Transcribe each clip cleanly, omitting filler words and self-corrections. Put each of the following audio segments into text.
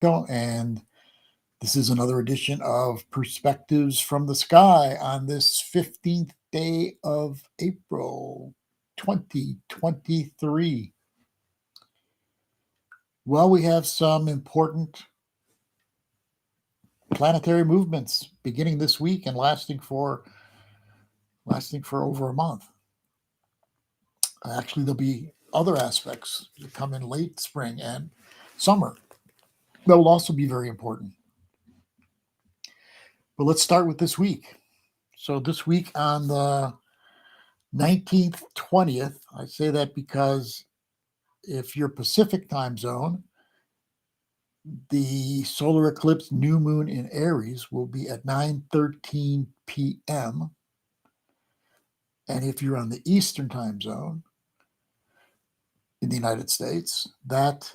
And this is another edition of Perspectives from the Sky on this 15th day of April 2023. Well, we have some important planetary movements beginning this week and lasting for over a month. Actually, there'll be other aspects that come in late spring and summer that will also be very important. But let's start with this week. So this week on the 19th, 20th, I say that because if you're Pacific time zone, the solar eclipse new moon in Aries will be at 9:13 p.m. And if you're on the Eastern time zone in the United States, that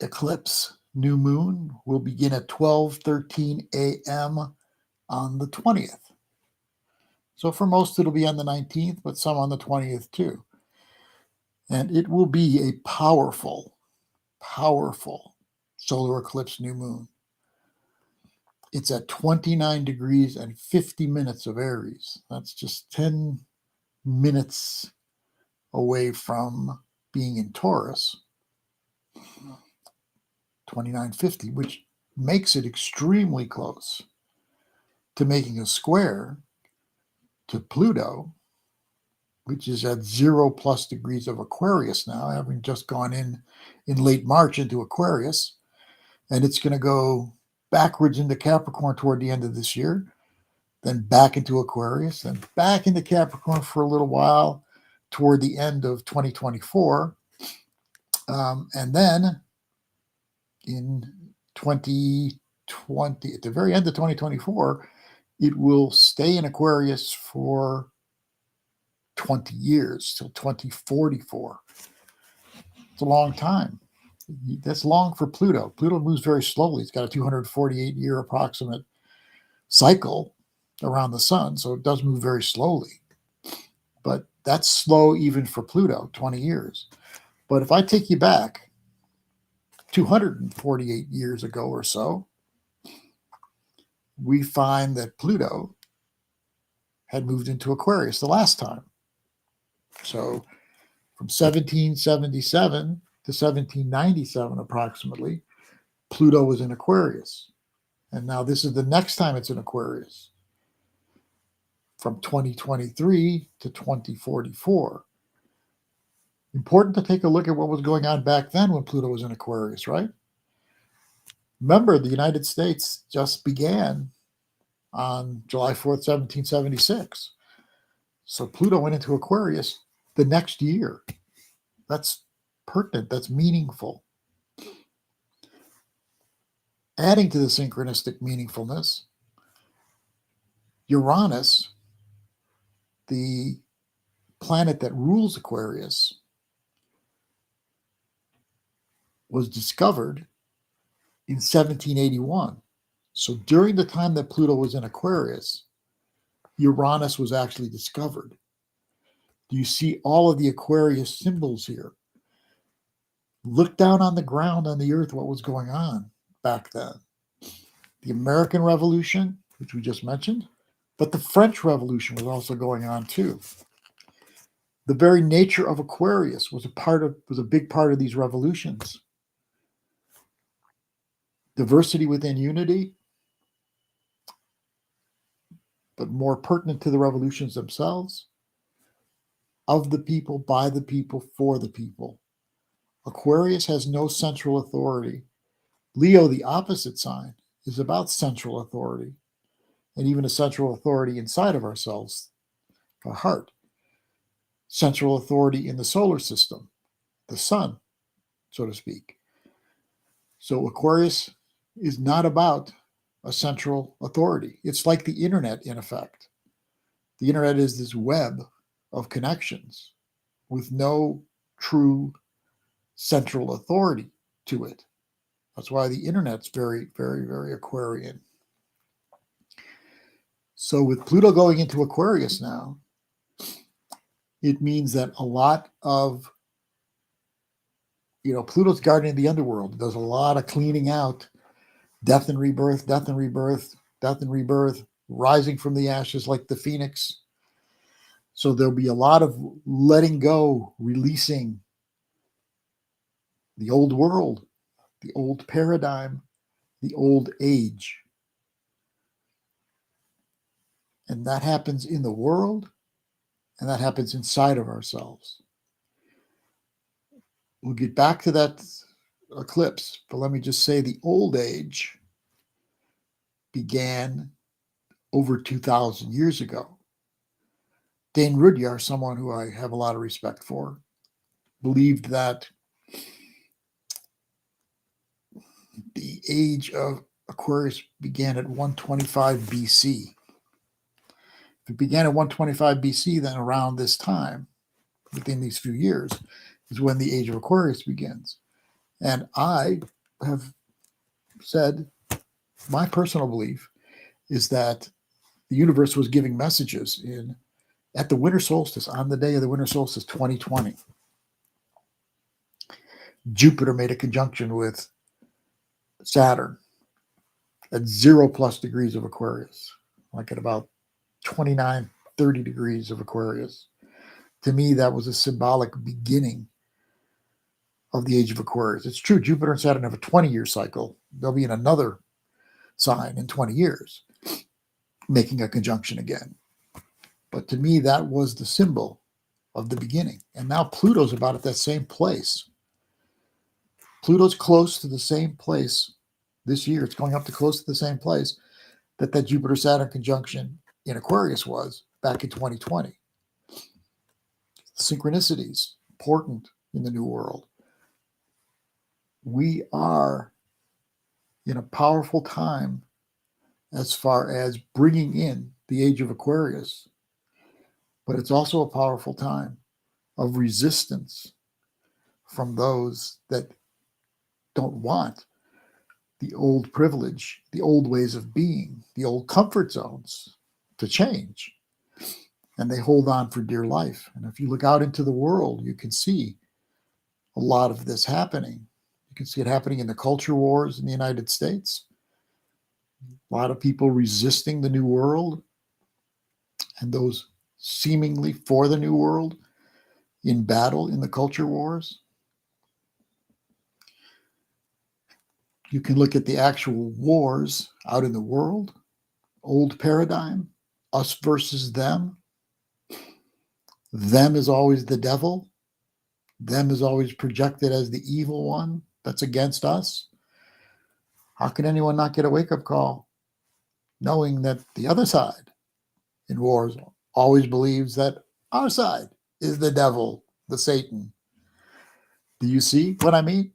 eclipse new moon will begin at 12:13 a.m. on the 20th. So for most, it'll be on the 19th, but some on the 20th too. And it will be a powerful solar eclipse new moon. It's at 29 degrees and 50 minutes of Aries. That's just 10 minutes away from being in Taurus, 2950, which makes it extremely close to making a square to Pluto, which is at 0+ degrees of Aquarius now, having just gone in late March into Aquarius. And it's going to go backwards into Capricorn toward the end of this year, then back into Aquarius, then back into Capricorn for a little while toward the end of 2024. And then in 2020, at the very end of 2024, it will stay in Aquarius for 20 years, till 2044. It's a long time. That's long for Pluto. Pluto moves very slowly. It's got a 248-year approximate cycle around the sun, so it does move very slowly. But that's slow even for Pluto, 20 years. But if I take you back 248 years ago or so, we find that Pluto had moved into Aquarius the last time. So from 1777 to 1797 approximately, Pluto was in Aquarius. And now this is the next time it's in Aquarius, from 2023 to 2044. Important to take a look at what was going on back then when Pluto was in Aquarius, right? Remember, the United States just began on July 4th, 1776. So Pluto went into Aquarius the next year. That's pertinent, that's meaningful. Adding to the synchronistic meaningfulness, Uranus, the planet that rules Aquarius, was discovered in 1781. So during the time that Pluto was in Aquarius, Uranus was actually discovered. Do you see all of the Aquarius symbols here? Look down on the ground on the earth, what was going on back then. The American Revolution, which we just mentioned, but the French Revolution was also going on too. The very nature of Aquarius was a big part of these revolutions. Diversity within unity, but more pertinent to the revolutions themselves, of the people, by the people, for the people. Aquarius has no central authority. Leo, the opposite sign, is about central authority, and even a central authority inside of ourselves, our heart. Central authority in the solar system, the sun, so to speak. So Aquarius is not about a central authority. It's like the internet, in effect. The internet is this web of connections with no true central authority to it. That's why the internet's very, very, very Aquarian. So with Pluto going into Aquarius now, it means that a lot of Pluto's guardian of the underworld. It does a lot of cleaning out, death and rebirth, death and rebirth, death and rebirth, rising from the ashes like the phoenix. So there'll be a lot of letting go, releasing the old world, the old paradigm, the old age. And that happens in the world, and that happens inside of ourselves. We'll get back to that eclipse, but let me just say the old age began over 2,000 years ago. Dane Rudyard, someone who I have a lot of respect for, believed that the age of Aquarius began at 125 BC. If it began at 125 BC, then around this time, within these few years, is when the age of Aquarius begins. And I have said, my personal belief is that the universe was giving messages at the winter solstice, on the day of the winter solstice 2020. Jupiter made a conjunction with Saturn at 0+ degrees of Aquarius, like at about 29, 30 degrees of Aquarius. To me, that was a symbolic beginning of the age of Aquarius. It's true, Jupiter and Saturn have a 20-year cycle. They'll be in another sign in 20 years, making a conjunction again. But to me, that was the symbol of the beginning. And now Pluto's about at that same place. Pluto's close to the same place this year. It's going up to close to the same place that Jupiter-Saturn conjunction in Aquarius was back in 2020. Synchronicities, important in the new world. We are in a powerful time as far as bringing in the age of Aquarius, but it's also a powerful time of resistance from those that don't want the old privilege, the old ways of being, the old comfort zones to change. And they hold on for dear life. And if you look out into the world, you can see a lot of this happening. You can see it happening in the culture wars in the United States. A lot of people resisting the new world, and those seemingly for the new world in battle in the culture wars. You can look at the actual wars out in the world, old paradigm, us versus them. Them is always the devil. Them is always projected as the evil one that's against us. How can anyone not get a wake-up call knowing that the other side in wars always believes that our side is the devil, the Satan? Do you see what I mean?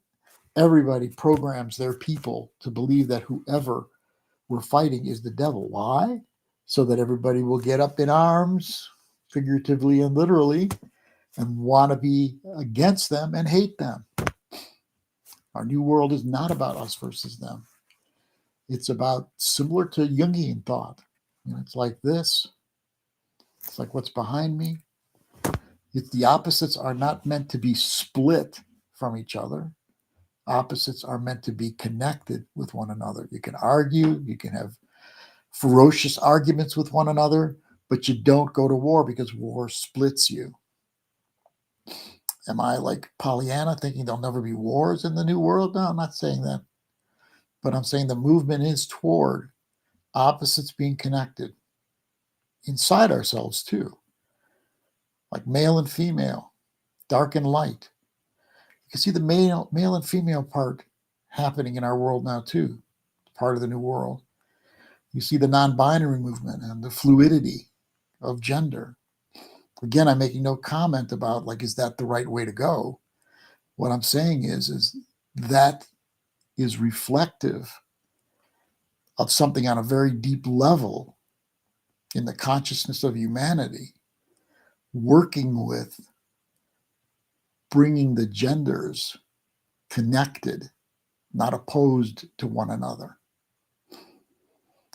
Everybody programs their people to believe that whoever we're fighting is the devil. Why? So that everybody will get up in arms, figuratively and literally, and want to be against them and hate them. Our new world is not about us versus them. It's about, similar to Jungian thought. It's like this. It's like what's behind me. The opposites are not meant to be split from each other. Opposites are meant to be connected with one another. You can argue, you can have ferocious arguments with one another, but you don't go to war because war splits you. Am I like Pollyanna thinking there'll never be wars in the new world? No, I'm not saying that. But I'm saying the movement is toward opposites being connected inside ourselves too. Like male and female, dark and light. You can see the male and female part happening in our world now too, part of the new world. You see the non-binary movement and the fluidity of gender. Again, I'm making no comment about is that the right way to go? What I'm saying is that is reflective of something on a very deep level in the consciousness of humanity, working with bringing the genders connected, not opposed to one another.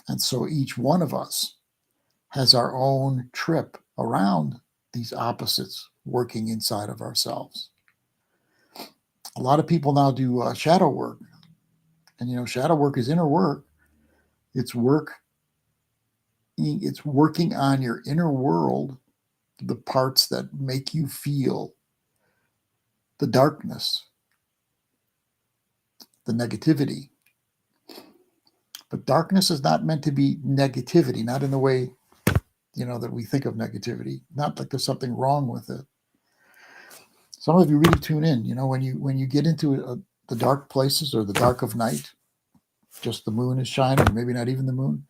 And so each one of us has our own trip around these opposites working inside of ourselves. A lot of people now do shadow work. And, shadow work is inner work. It's working on your inner world, the parts that make you feel the darkness, the negativity. But darkness is not meant to be negativity, not in the way, that we think of negativity. Not like there's something wrong with it. Some of you really tune in, when you get into the dark places or the dark of night, just the moon is shining, or maybe not even the moon.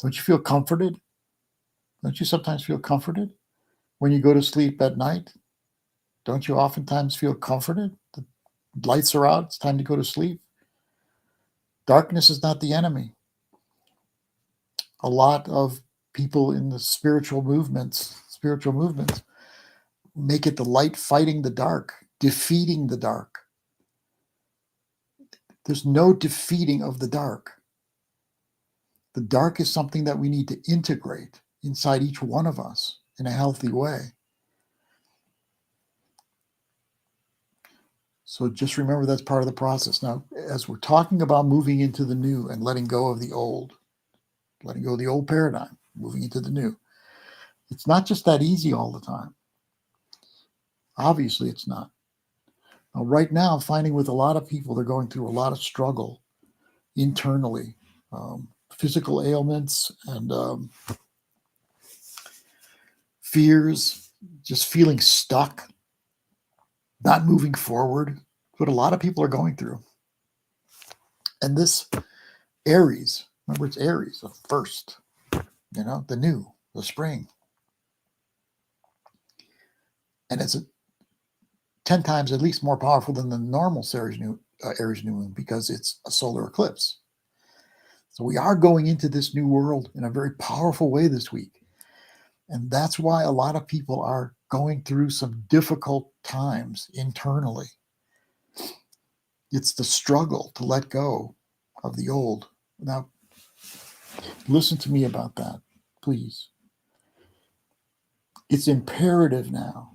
Don't you feel comforted? Don't you sometimes feel comforted when you go to sleep at night? Don't you oftentimes feel comforted? The lights are out. It's time to go to sleep. Darkness is not the enemy. A lot of people in the spiritual movements make it the light fighting the dark, defeating the dark. There's no defeating of the dark. The dark is something that we need to integrate inside each one of us in a healthy way. So just remember that's part of the process. Now, as we're talking about moving into the new and letting go of the old paradigm, moving into the new, it's not just that easy all the time. Obviously, it's not. Now, right now, I'm finding with a lot of people, they're going through a lot of struggle internally, physical ailments and fears, just feeling stuck, not moving forward. What a lot of people are going through. And this Aries, remember it's Aries, the first, the new, the spring. And it's 10 times at least more powerful than the normal Aries new moon because it's a solar eclipse. So we are going into this new world in a very powerful way this week. And that's why a lot of people are going through some difficult times internally. It's the struggle to let go of the old. Now, listen to me about that, please. It's imperative now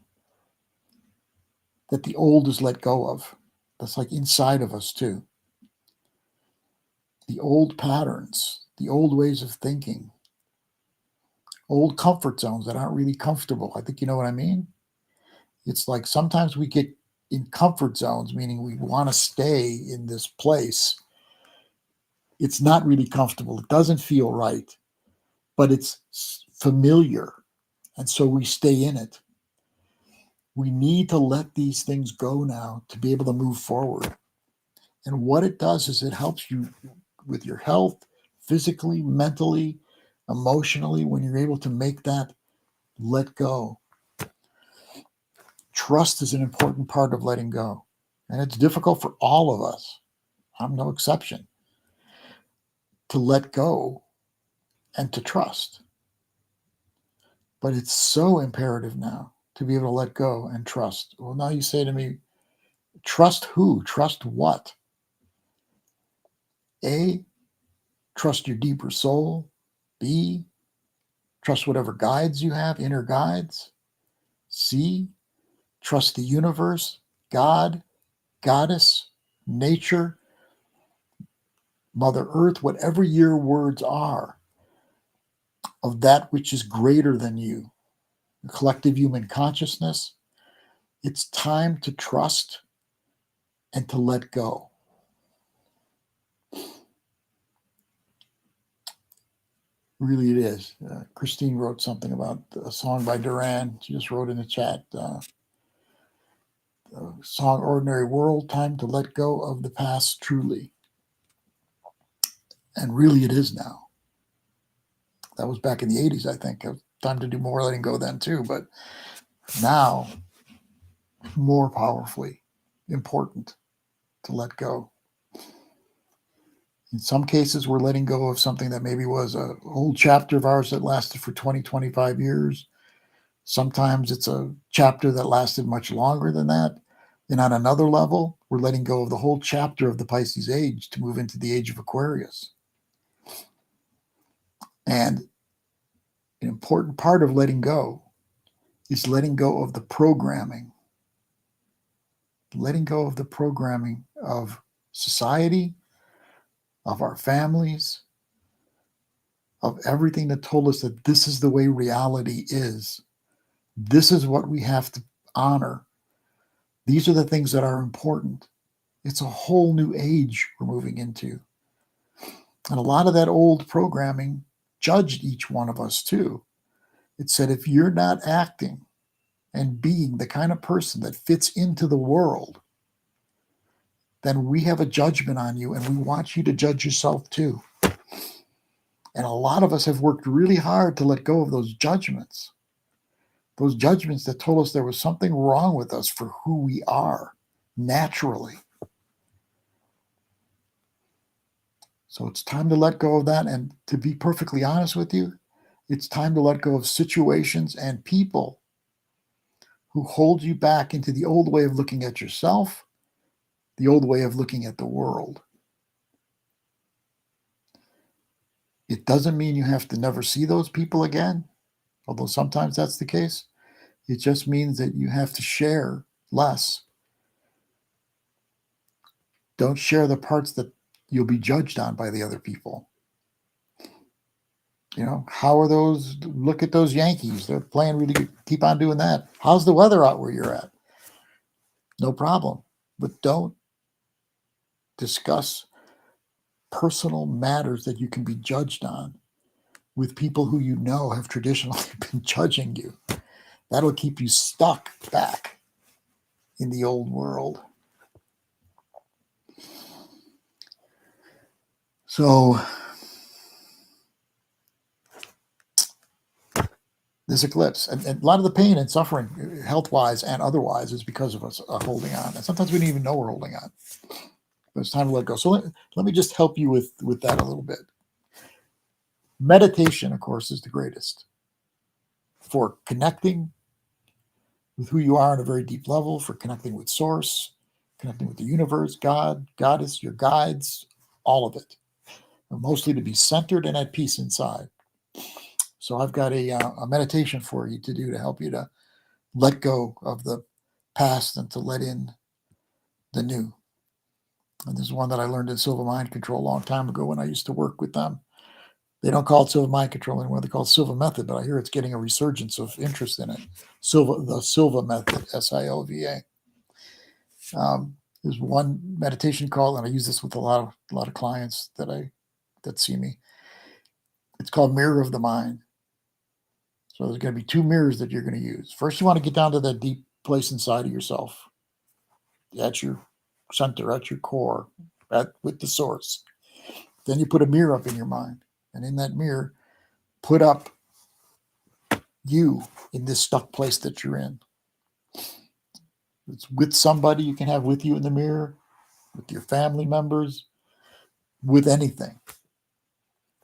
that the old is let go of. That's like inside of us too. The old patterns, the old ways of thinking, old comfort zones that aren't really comfortable. I think you know what I mean? It's like sometimes we get in comfort zones, meaning we want to stay in this place. It's not really comfortable. It doesn't feel right, but it's familiar. And so we stay in it. We need to let these things go now to be able to move forward. And what it does is it helps you with your health, physically, mentally, emotionally, when you're able to make that let go. Trust is an important part of letting go. And it's difficult for all of us. I'm no exception. To let go and to trust. But it's so imperative now to be able to let go and trust. Well, now you say to me, trust who? Trust what? A, trust your deeper soul. B, trust whatever guides you have, inner guides. C, trust the universe, God, Goddess, nature, Mother Earth, whatever your words are, of that which is greater than you, the collective human consciousness. It's time to trust and to let go. Really, it is. Christine wrote something about a song by Duran. She just wrote in the chat, song Ordinary World, time to let go of the past truly. And really, it is now. That was back in the 80s, I think. Time to do more letting go then, too. But now, more powerfully important to let go. In some cases, we're letting go of something that maybe was an old chapter of ours that lasted for 20, 25 years. Sometimes it's a chapter that lasted much longer than that. And on another level, we're letting go of the whole chapter of the Pisces age to move into the age of Aquarius. And an important part of letting go is letting go of the programming letting go of the programming of society, of our families, of everything that told us that this is the way reality is. This is what we have to honor. These are the things that are important. It's a whole new age we're moving into. And a lot of that old programming judged each one of us too. It said, if you're not acting and being the kind of person that fits into the world, then we have a judgment on you and we want you to judge yourself too. And a lot of us have worked really hard to let go of those judgments that told us there was something wrong with us for who we are naturally. So it's time to let go of that. And to be perfectly honest with you, it's time to let go of situations and people who hold you back into the old way of looking at yourself, the old way of looking at the world. It doesn't mean you have to never see those people again, although sometimes that's the case. It just means that you have to share less. Don't share the parts that you'll be judged on by the other people. You know, how are those? Look at those Yankees. They're playing really good. Keep on doing that. How's the weather out where you're at? No problem. But don't discuss personal matters that you can be judged on with people who you know have traditionally been judging you. That'll keep you stuck back in the old world. So this eclipse, and a lot of the pain and suffering, health-wise and otherwise, is because of us holding on. And sometimes we don't even know we're holding on. But it's time to let go. So let me just help you with that a little bit. Meditation, of course, is the greatest for connecting with who you are on a very deep level, for connecting with Source, connecting with the universe, God, Goddess, your guides, all of it. And mostly to be centered and at peace inside. So I've got a meditation for you to do to help you to let go of the past and to let in the new. And this is one that I learned in Silva Mind Control a long time ago when I used to work with them. They don't call it Silva Mind Control anymore. They call it Silva Method, but I hear it's getting a resurgence of interest in it. The Silva Method, SILVA. There's one meditation called, and I use this with a lot of clients that see me. It's called Mirror of the Mind. So there's going to be two mirrors that you're going to use. First, you want to get down to that deep place inside of yourself, at your center, at your core, with the Source. Then you put a mirror up in your mind. And in that mirror, put up you in this stuck place that you're in. It's with somebody you can have with you in the mirror, with your family members, with anything.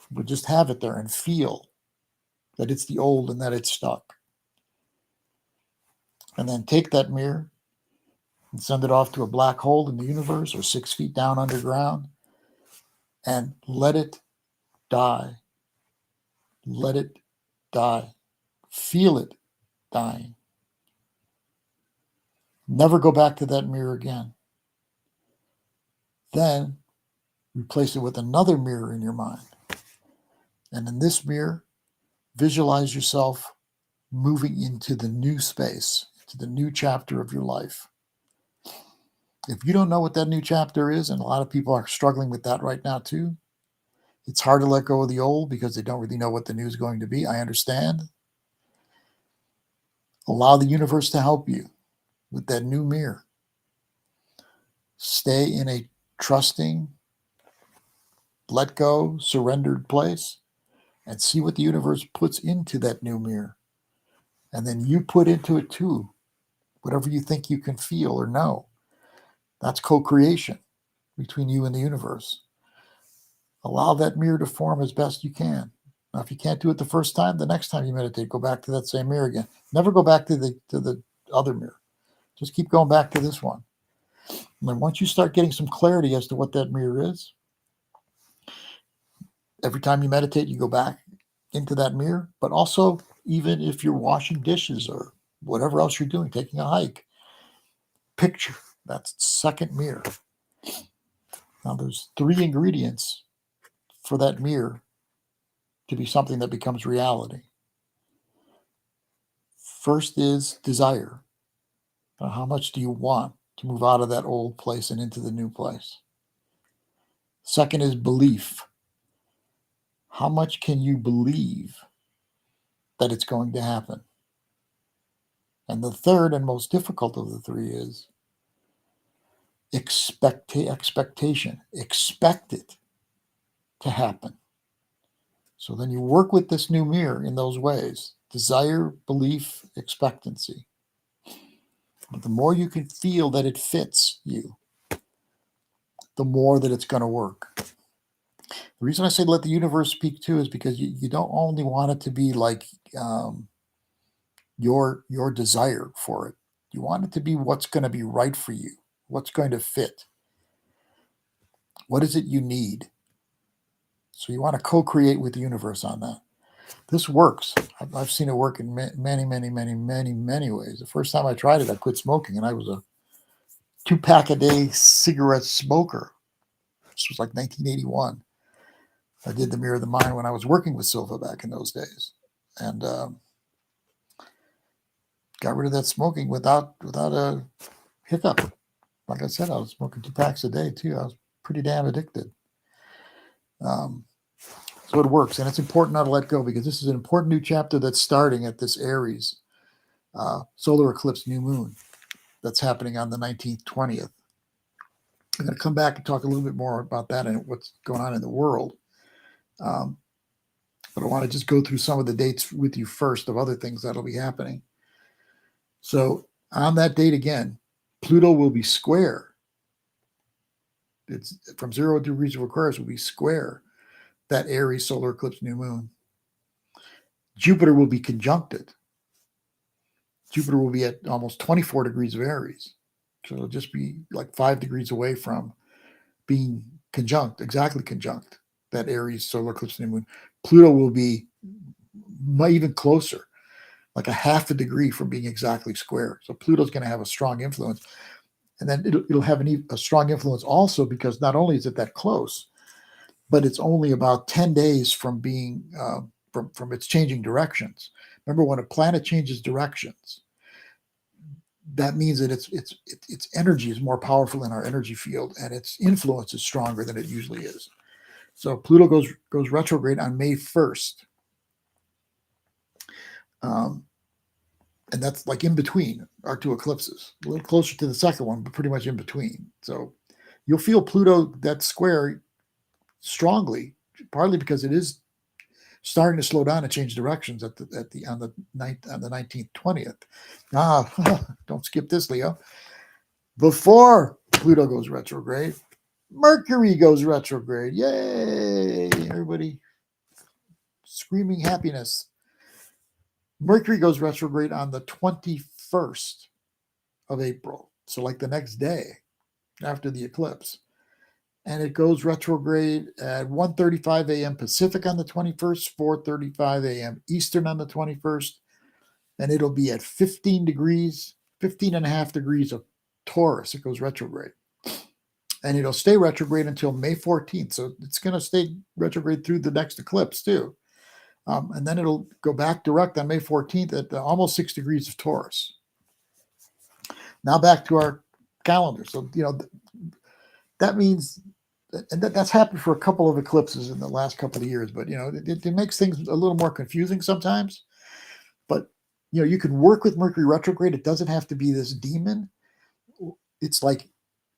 But just have it there and feel that it's the old and that it's stuck. And then take that mirror and send it off to a black hole in the universe or 6 feet down underground and let it die. Let it die. Feel it dying. Never go back to that mirror again. Then replace it with another mirror in your mind. And in this mirror, visualize yourself moving into the new space, to the new chapter of your life. If you don't know what that new chapter is, and a lot of people are struggling with that right now too, it's hard to let go of the old because they don't really know what the new is going to be. I understand. Allow the universe to help you with that new mirror. Stay in a trusting, let go, surrendered place and see what the universe puts into that new mirror. And then you put into it too, whatever you think you can feel or know. That's co-creation between you and the universe. Allow that mirror to form as best you can. Now, if you can't do it the first time, the next time you meditate, go back to that same mirror again. Never go back to the other mirror. Just keep going back to this one. And then once you start getting some clarity as to what that mirror is, every time you meditate, you go back into that mirror. But also, even if you're washing dishes or whatever else you're doing, taking a hike, picture That's second mirror. Now there's 3 ingredients for that mirror to be something that becomes reality. First is desire. How much do you want to move out of that old place and into the new place? Second is belief. How much can you believe that it's going to happen? And the third and most difficult of the 3 is expectation. Expect it to happen. So then you work with this new mirror in those ways: desire, belief, expectancy. But the more you can feel that it fits you, the more that it's going to work. The reason I say let the universe speak too is because you don't only want it to be like your desire for it. You want it to be what's going to be right for you, what's going to fit. What is it you need? So you want to co-create with the universe on that. This works. I've seen it work in many, many, many, many, many ways. The first time I tried it, I quit smoking, and I was a 2-pack-a-day cigarette smoker. This was like 1981. I did the Mirror of the Mind when I was working with Silva back in those days, and got rid of that smoking without a hiccup. Like I said, I was smoking 2 packs a day too. I was pretty damn addicted. So it works, and it's important not to let go, because this is an important new chapter that's starting at this Aries Solar Eclipse New Moon that's happening on the 19th, 20th. I'm going to come back and talk a little bit more about that and what's going on in the world. But I want to just go through some of the dates with you first of other things that'll be happening. So on that date again, Pluto will be square. It's from 0 degrees of Aquarius will be square that Aries solar eclipse new moon. Jupiter will be conjuncted. Jupiter will be at almost 24 degrees of Aries. So it'll just be like 5 degrees away from being conjunct, exactly conjunct that Aries solar eclipse new moon. Pluto will be even closer, like a half a degree from being exactly square. So Pluto's going to have a strong influence. And then it'll have a strong influence also because not only is it that close, but it's only about 10 days from being from its changing directions. Remember, when a planet changes directions, that means that its energy is more powerful in our energy field, and its influence is stronger than it usually is. So Pluto goes retrograde on May 1st. And that's like in between our 2 eclipses, a little closer to the second one, but pretty much in between. So you'll feel Pluto, that square, strongly, partly because it is starting to slow down and change directions on the 19th, 20th. Don't skip this, Leo. Before Pluto goes retrograde, Mercury goes retrograde. Yay! Everybody screaming happiness. Mercury goes retrograde on the 21st of April. So like the next day after the eclipse. And it goes retrograde at 1:35 a.m. Pacific on the 21st, 4:35 a.m. Eastern on the 21st. And it'll be at 15 and a half degrees of Taurus. It goes retrograde. And it'll stay retrograde until May 14th. So it's going to stay retrograde through the next eclipse too. And then it'll go back direct on May 14th at almost 6 degrees of Taurus. Now back to our calendar. So, that means, and that's happened for a couple of eclipses in the last couple of years, but, it makes things a little more confusing sometimes. But, you can work with Mercury retrograde. It doesn't have to be this demon. It's like,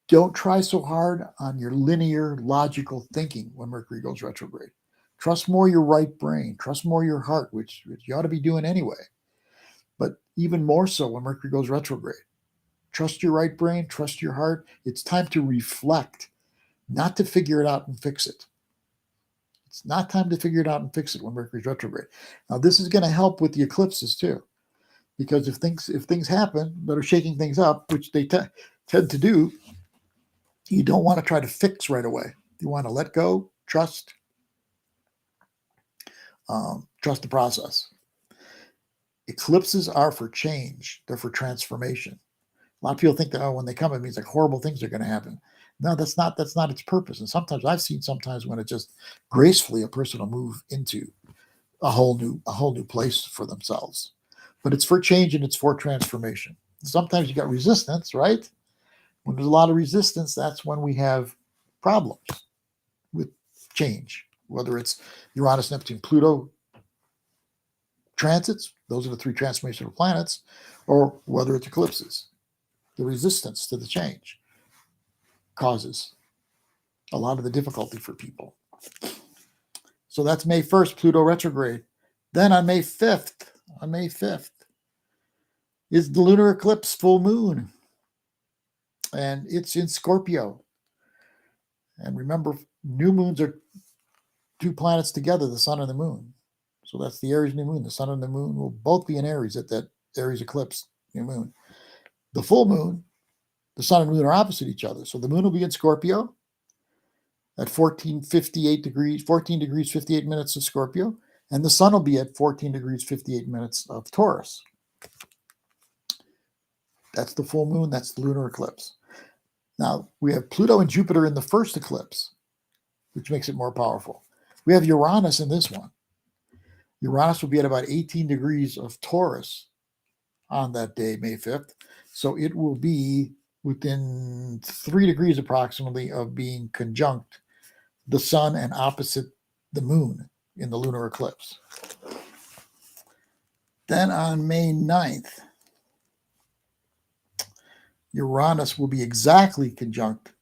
don't try so hard on your linear, logical thinking when Mercury goes retrograde. Trust more your right brain. Trust more your heart, which you ought to be doing anyway. But even more so when Mercury goes retrograde. Trust your right brain. Trust your heart. It's time to reflect, not to figure it out and fix it. It's not time to figure it out and fix it when Mercury's retrograde. Now, this is going to help with the eclipses too, because if things happen that are shaking things up, which they tend to do, you don't want to try to fix right away. You want to let go, trust the process. Eclipses are for change. They're for transformation. A lot of people think that, oh, when they come, it means like horrible things are going to happen. No, that's not its purpose. And sometimes I've seen when it just gracefully a person will move into a whole new place for themselves. But it's for change and it's for transformation. Sometimes you got resistance, right? When there's a lot of resistance, that's when we have problems with change, whether it's Uranus, Neptune, Pluto transits, those are the three transformational planets, or whether it's eclipses. The resistance to the change causes a lot of the difficulty for people. So that's May 1st, Pluto retrograde. Then on May 5th is the lunar eclipse full moon. And it's in Scorpio. And remember, new moons are two planets together, the sun and the moon. So that's the Aries new moon. The sun and the moon will both be in Aries at that Aries eclipse new moon. The full moon, the sun and moon are opposite each other. So the moon will be in Scorpio at 14 degrees 58 minutes of Scorpio, and the sun will be at 14 degrees 58 minutes of Taurus. That's the full moon, that's the lunar eclipse. Now, we have Pluto and Jupiter in the first eclipse, which makes it more powerful. We have Uranus in this one. Uranus will be at about 18 degrees of Taurus on that day, May 5th. So it will be within 3 degrees approximately of being conjunct the sun and opposite the moon in the lunar eclipse. Then on May 9th, Uranus will be exactly conjunct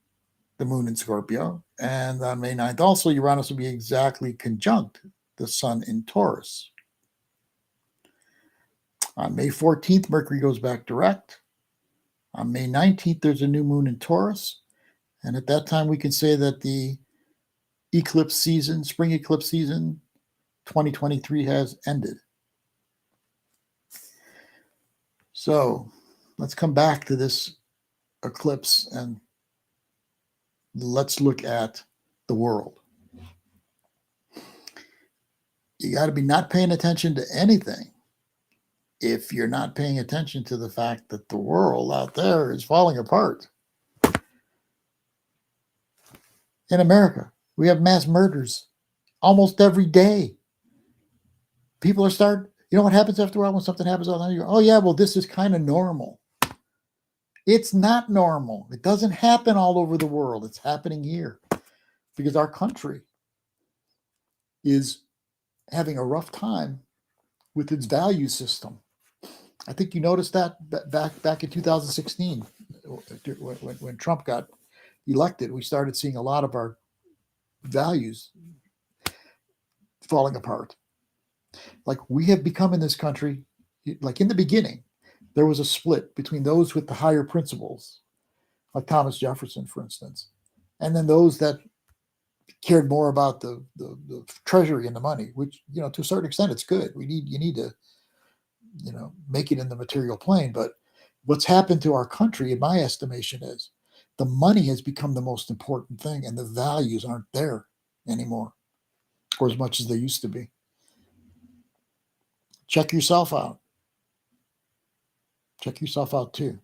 the moon in Scorpio. And on May 9th also, Uranus will be exactly conjunct the sun in Taurus. On May 14th, Mercury goes back direct. On May 19th, there's a new moon in Taurus. And at that time, we can say that the eclipse season, spring eclipse season 2023 has ended. So let's come back to this eclipse and let's look at the world. You got to be not paying attention to anything if you're not paying attention to the fact that the world out there is falling apart. In America, we have mass murders almost every day. People are you know what happens after a while when something happens all the time? You go, oh yeah, well, this is kind of normal. It's not normal. It doesn't happen all over the world. It's happening here because our country is having a rough time with its value system. I think you noticed that back in 2016 when Trump got elected, we started seeing a lot of our values falling apart. Like we have become in this country, like in the beginning, there was a split between those with the higher principles, like Thomas Jefferson, for instance, and then those that cared more about the treasury and the money, which, you know, to a certain extent, it's good. You need to, you know, make it in the material plane. But what's happened to our country, in my estimation, is the money has become the most important thing and the values aren't there anymore, or as much as they used to be. Check yourself out. Check yourself out too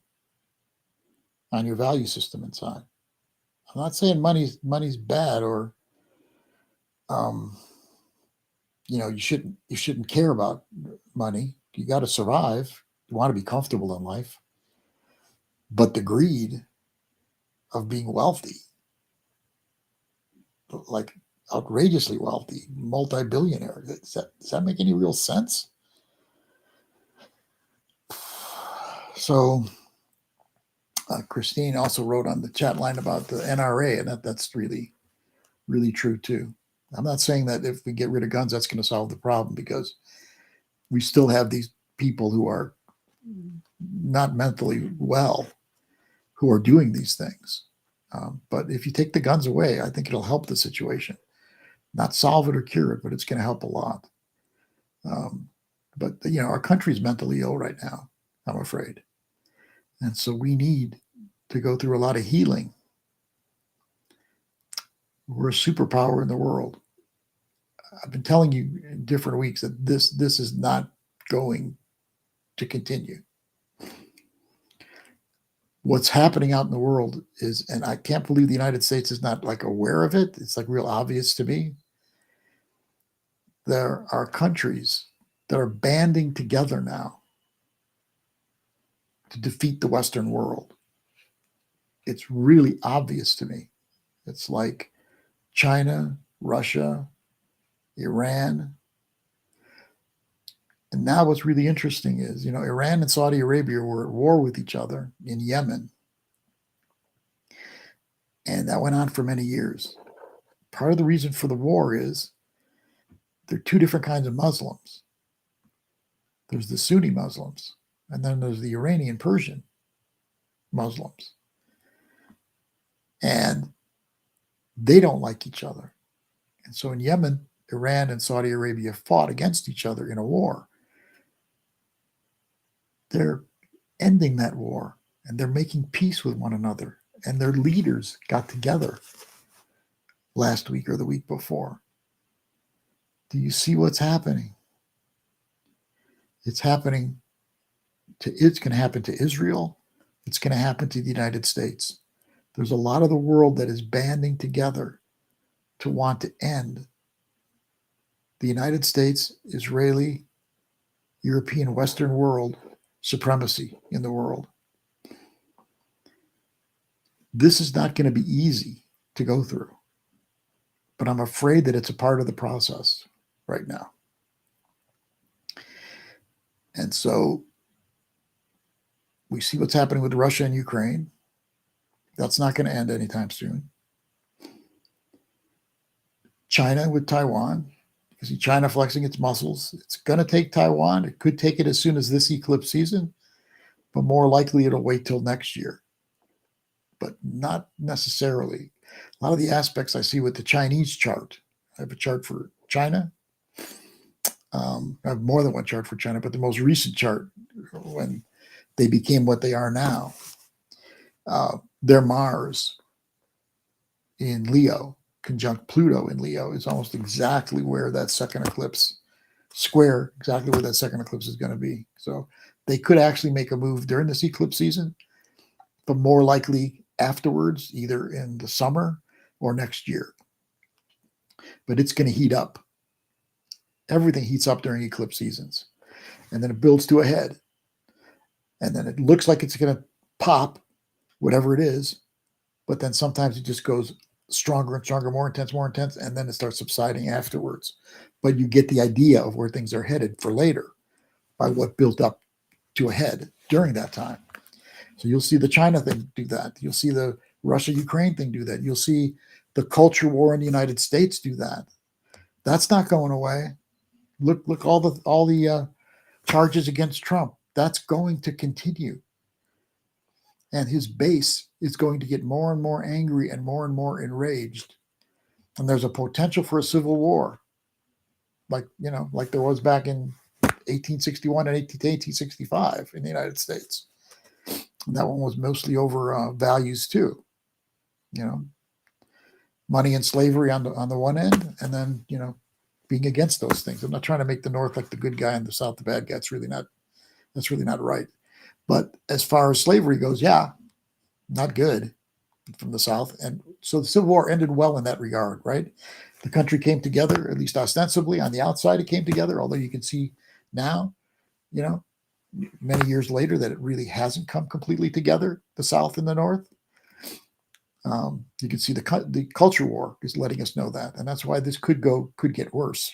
on your value system inside. I'm not saying money's bad or you know, you shouldn't care about money. You got to survive. You want to be comfortable in life. But the greed of being wealthy, like outrageously wealthy, multi-billionaire, does that make any real sense? So Christine also wrote on the chat line about the NRA, and that's really, really true too. I'm not saying that if we get rid of guns, that's going to solve the problem, because we still have these people who are not mentally well who are doing these things. But if you take the guns away, I think it'll help the situation. Not solve it or cure it, but it's going to help a lot. But, you know, our country's mentally ill right now, I'm afraid. And so we need to go through a lot of healing. We're a superpower in the world. I've been telling you in different weeks that this is not going to continue. what's happening out in the world is, and I can't believe the United States is not like aware of it. It's like real obvious to me. There are countries that are banding together now to defeat the Western world. It's really obvious to me. It's like China, Russia, Iran. And now what's really interesting is, Iran and Saudi Arabia were at war with each other in Yemen. And that went on for many years. Part of the reason for the war is there are two different kinds of Muslims. There's the Sunni Muslims, and then there's the Iranian Persian Muslims. And they don't like each other. And so in Yemen, Iran and Saudi Arabia fought against each other in a war. They're ending that war, and they're making peace with one another. And their leaders got together last week or the week before. Do you see what's happening? It's going to happen to Israel. It's going to happen to the United States. There's a lot of the world that is banding together to want to end the United States, Israeli, European, Western world supremacy in the world. This is not going to be easy to go through, but I'm afraid that it's a part of the process right now. And so we see what's happening with Russia and Ukraine. That's not going to end anytime soon. China with Taiwan. You see China flexing its muscles. It's going to take Taiwan. It could take it as soon as this eclipse season, but more likely it'll wait till next year. But not necessarily. A lot of the aspects I see with the Chinese chart. I have a chart for China. I have more than one chart for China, but the most recent chart, when they became what they are now, their Mars in Leo, conjunct Pluto in Leo, is almost exactly where that second eclipse square, exactly where that second eclipse is going to be. So they could actually make a move during this eclipse season, but more likely afterwards, either in the summer or next year. But it's going to heat up. Everything heats up during eclipse seasons. And then it builds to a head. And then it looks like it's going to pop, whatever it is. But then sometimes it just goes stronger and stronger, more intense, and then it starts subsiding afterwards. But you get the idea of where things are headed for later by what built up to a head during that time. So you'll see the China thing do that. You'll see the Russia-Ukraine thing do that. You'll see the culture war in the United States do that. That's not going away. Look, all the charges against Trump. That's going to continue. And his base is going to get more and more angry and more enraged. And there's a potential for a civil war, like there was back in 1861 and 1865 in the United States. And that one was mostly over values too. Money and slavery on the one end, and then being against those things. I'm not trying to make the North like the good guy and the South the bad guy. That's really not right. But as far as slavery goes, yeah, not good from the South. And so the Civil War ended well in that regard, right? The country came together, at least ostensibly. On the outside, it came together, although you can see now, many years later, that it really hasn't come completely together, the South and the North. You can see the culture war is letting us know that, and that's why this could get worse.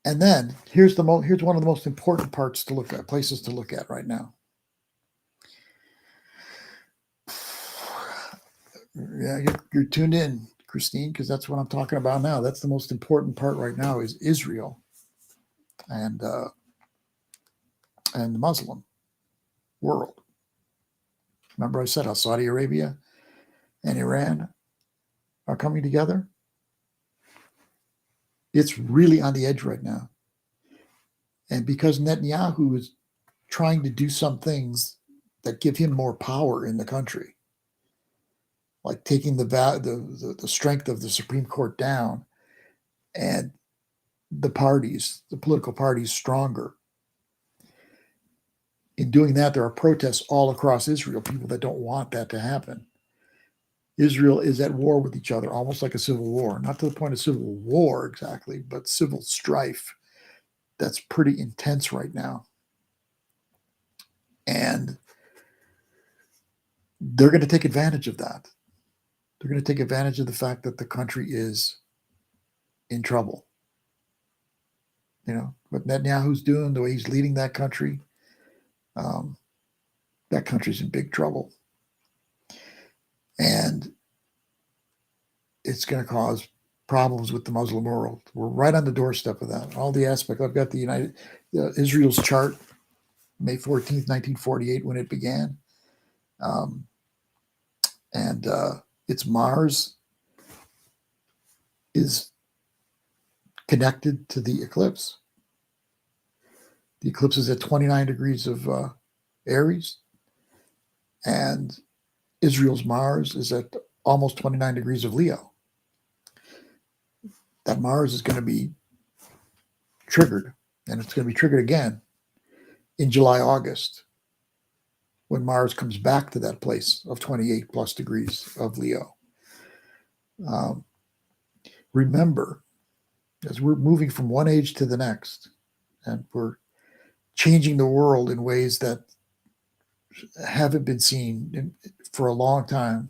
And then here's one of the most important parts to look at, places to look at right now. Yeah, you're tuned in, Christine, because that's what I'm talking about now. That's the most important part right now is Israel and the Muslim world. Remember I said how Saudi Arabia and Iran are coming together? It's really on the edge right now. And because Netanyahu is trying to do some things that give him more power in the country, like taking the strength of the Supreme Court down and the political parties stronger. In doing that, there are protests all across Israel, people that don't want that to happen. Israel is at war with each other, almost like a civil war. Not to the point of civil war exactly, but civil strife. That's pretty intense right now. And they're going to take advantage of that. They're going to take advantage of the fact that the country is in trouble. You know, what Netanyahu's doing, the way he's leading that country, that country's in big trouble. And it's going to cause problems with the Muslim world. We're right on the doorstep of that. All the aspects. I've got the Israel's chart, May 14th, 1948, when it began. And its Mars is connected to the eclipse. The eclipse is at 29 degrees of Aries, and Israel's Mars is at almost 29 degrees of Leo. That Mars is going to be triggered, and it's going to be triggered again in July, August, when Mars comes back to that place of 28 plus degrees of Leo. Remember, as we're moving from one age to the next, and we're changing the world in ways that haven't been seen for a long time.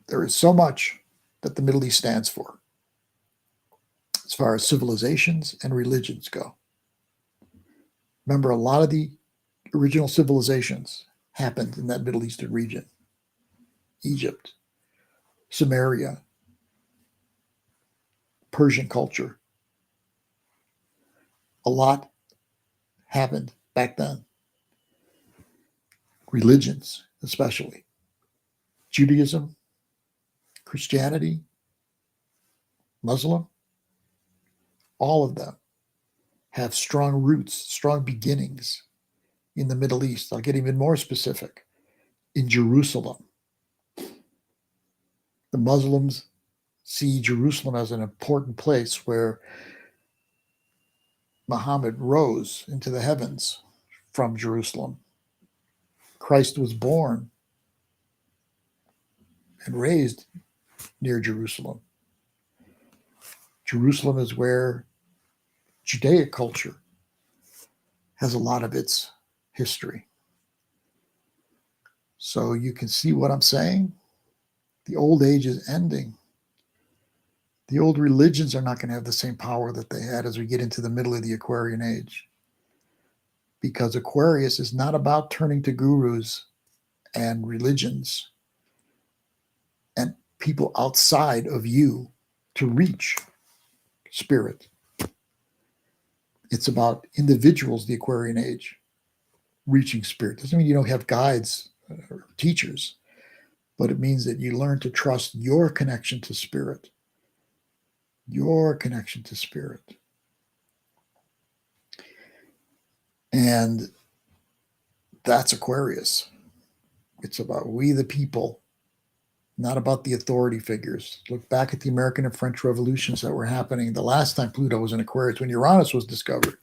There is so much that the Middle East stands for as far as civilizations and religions go. Remember, a lot of the original civilizations happened in that Middle Eastern region. Egypt, Sumeria, Persian culture. A lot happened back then. Religions, especially. Judaism, Christianity, Muslim, all of them have strong roots, strong beginnings in the Middle East. I'll get even more specific. In Jerusalem, the Muslims see Jerusalem as an important place where Muhammad rose into the heavens from Jerusalem. Christ was born and raised near Jerusalem. Jerusalem is where Judaic culture has a lot of its history. So you can see what I'm saying. The old age is ending. The old religions are not going to have the same power that they had as we get into the middle of the Aquarian age. Because Aquarius is not about turning to gurus and religions and people outside of you to reach spirit. It's about individuals, the Aquarian age, reaching spirit. Doesn't mean you don't have guides or teachers, but it means that you learn to trust your connection to spirit. Your connection to spirit. And that's Aquarius. It's about we the people, not about the authority figures. Look back at the American and French revolutions that were happening the last time Pluto was in Aquarius, when Uranus was discovered.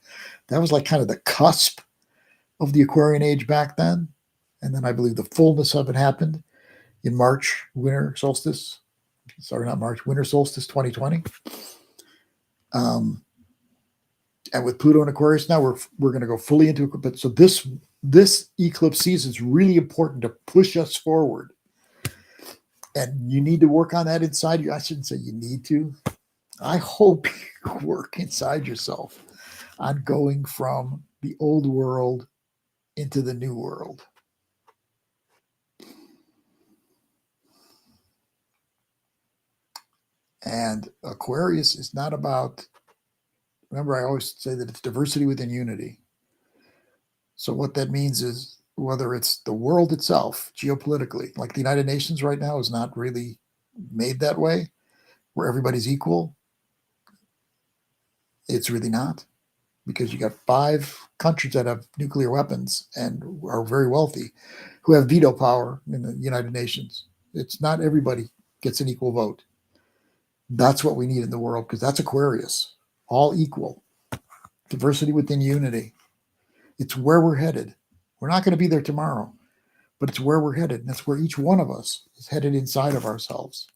That was like kind of the cusp of the Aquarian age back then. And then I believe the fullness of it happened in March, winter solstice. Sorry, not March, winter solstice 2020. And with Pluto in Aquarius now, we're going to go fully into it. But so this eclipse season is really important to push us forward. And you need to work on that inside you. I shouldn't say you need to. I hope you work inside yourself on going from the old world into the new world. And Aquarius is not about, remember, I always say that it's diversity within unity. So what that means is whether it's the world itself, geopolitically, like the United Nations right now is not really made that way, where everybody's equal. It's really not, because you got 5 countries that have nuclear weapons and are very wealthy, who have veto power in the United Nations. It's not everybody gets an equal vote. That's what we need in the world, because that's Aquarius. All equal. Diversity within unity. It's where we're headed. We're not going to be there tomorrow, but it's where we're headed. And that's where each one of us is headed inside of ourselves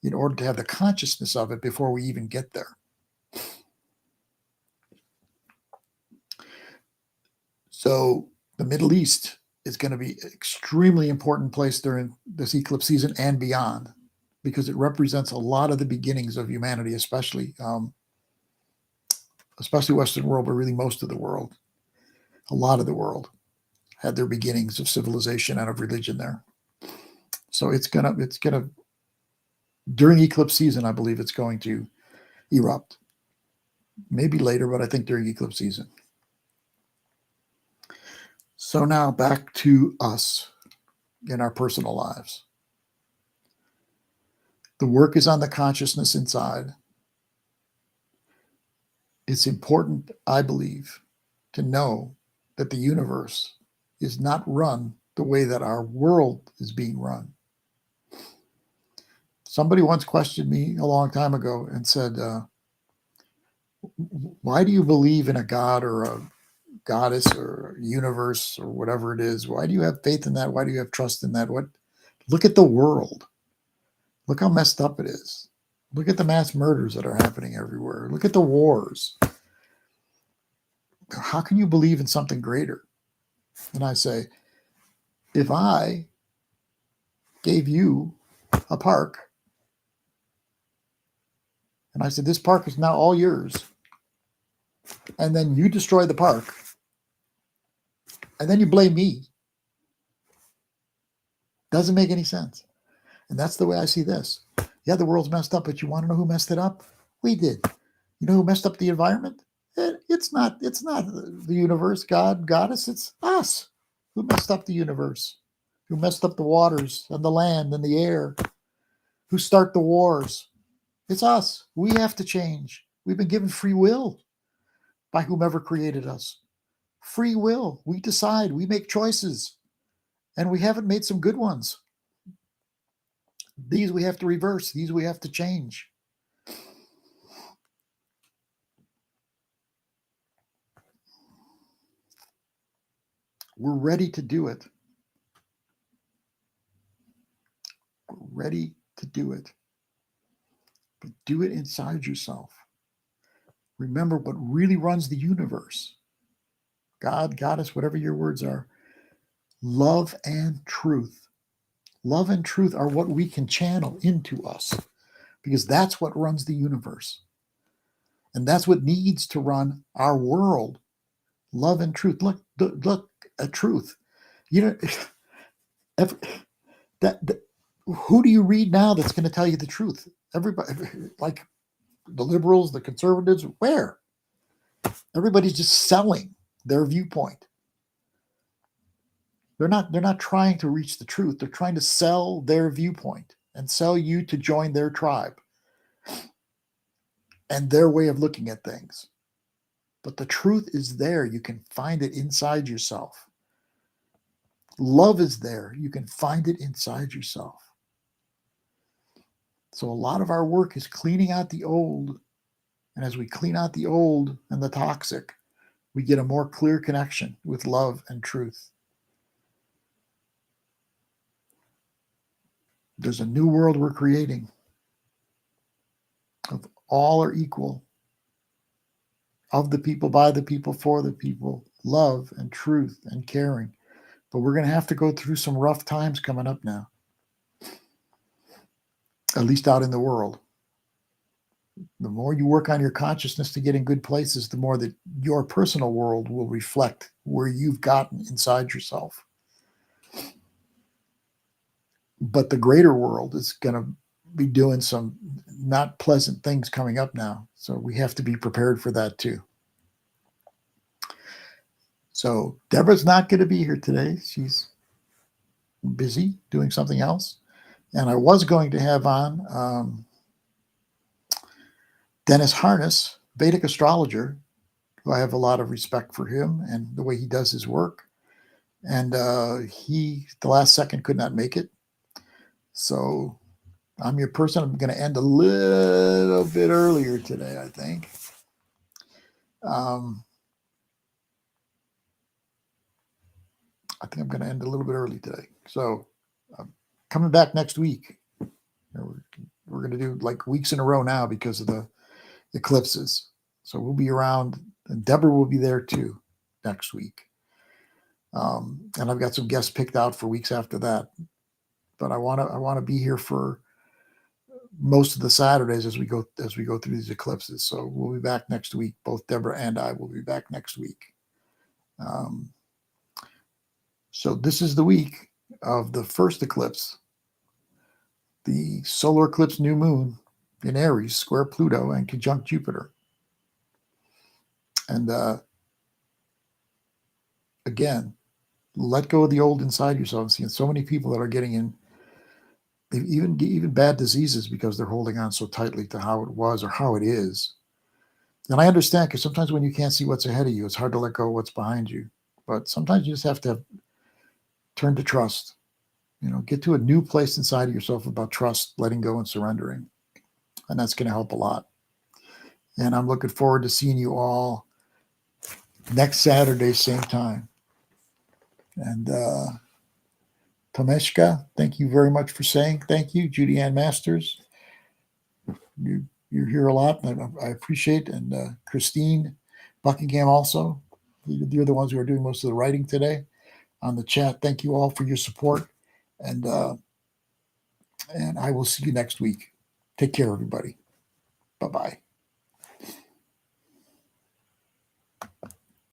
in order to have the consciousness of it before we even get there. So the Middle East is going to be an extremely important place during this eclipse season and beyond, because it represents a lot of the beginnings of humanity, especially Western world, but really most of the world. A lot of the world had their beginnings of civilization and of religion there. So it's gonna during eclipse season, I believe it's going to erupt. Maybe later, but I think during eclipse season. So now back to us in our personal lives. The work is on the consciousness inside. It's important, I believe, to know that the universe is not run the way that our world is being run. Somebody once questioned me a long time ago and said, why do you believe in a God or a goddess or a universe or whatever it is? Why do you have faith in that? Why do you have trust in that? Look at the world. Look how messed up it is. Look at the mass murders that are happening everywhere. Look at the wars. How can you believe in something greater? And I say, if I gave you a park and I said, this park is now all yours, and then you destroy the park, and then you blame me, doesn't make any sense. And that's the way I see this. Yeah, the world's messed up, but you want to know who messed it up? We did. You know who messed up the environment? It's not the universe, God, goddess. It's us who messed up the universe, who messed up the waters and the land and the air, who start the wars. It's us. We have to change. We've been given free will by whomever created us. Free will. We decide. We make choices. And we haven't made some good ones. These we have to reverse. These we have to change. We're ready to do it. We're ready to do it. But do it inside yourself. Remember what really runs the universe. God, goddess, whatever your words are. Love and truth. Love and truth are what we can channel into us, because that's what runs the universe. And that's what needs to run our world. Love and truth. Look at truth. You know, who do you read now that's going to tell you the truth? Everybody, like the liberals, the conservatives, where? Everybody's just selling their viewpoint. They're not trying to reach the truth. They're trying to sell their viewpoint and sell you to join their tribe and their way of looking at things. But the truth is there. You can find it inside yourself. Love is there. You can find it inside yourself. So a lot of our work is cleaning out the old. And as we clean out the old and the toxic, we get a more clear connection with love and truth. There's a new world we're creating. Of all are equal. Of the people, by the people, for the people. Love and truth and caring. But we're going to have to go through some rough times coming up now. At least out in the world. The more you work on your consciousness to get in good places, the more that your personal world will reflect where you've gotten inside yourself. But the greater world is going to be doing some not pleasant things coming up now. So we have to be prepared for that too. So Deborah's not going to be here today. She's busy doing something else. And I was going to have on Dennis Harness, Vedic Astrologer, who I have a lot of respect for him and the way he does his work. And he, the last second, could not make it. So I'm your person. I'm going to end a little bit earlier today, I think. I think I'm going to end a little bit early today. So I'm coming back next week. We're going to do like weeks in a row now because of the eclipses. So we'll be around, and Deborah will be there too next week. And I've got some guests picked out for weeks after that. But I want to be here for most of the Saturdays as we go through these eclipses. So we'll be back next week. Both Deborah and I will be back next week. So this is the week of the first eclipse, the Solar Eclipse New Moon in Aries, square Pluto and conjunct Jupiter. And again, let go of the old inside yourself. I'm seeing so many people that are getting in even bad diseases because they're holding on so tightly to how it was or how it is. And I understand, because sometimes when you can't see what's ahead of you, it's hard to let go of what's behind you. But sometimes you just have to turn to trust. Get to a new place inside of yourself about trust, letting go, and surrendering. And that's going to help a lot. And I'm looking forward to seeing you all next Saturday, same time. And Tomeshka, thank you very much for saying thank you. Judy Ann Masters, you're here a lot, and I appreciate it. And Christine Buckingham also. You're the ones who are doing most of the writing today on the chat. Thank you all for your support. And I will see you next week. Take care, everybody. Bye-bye.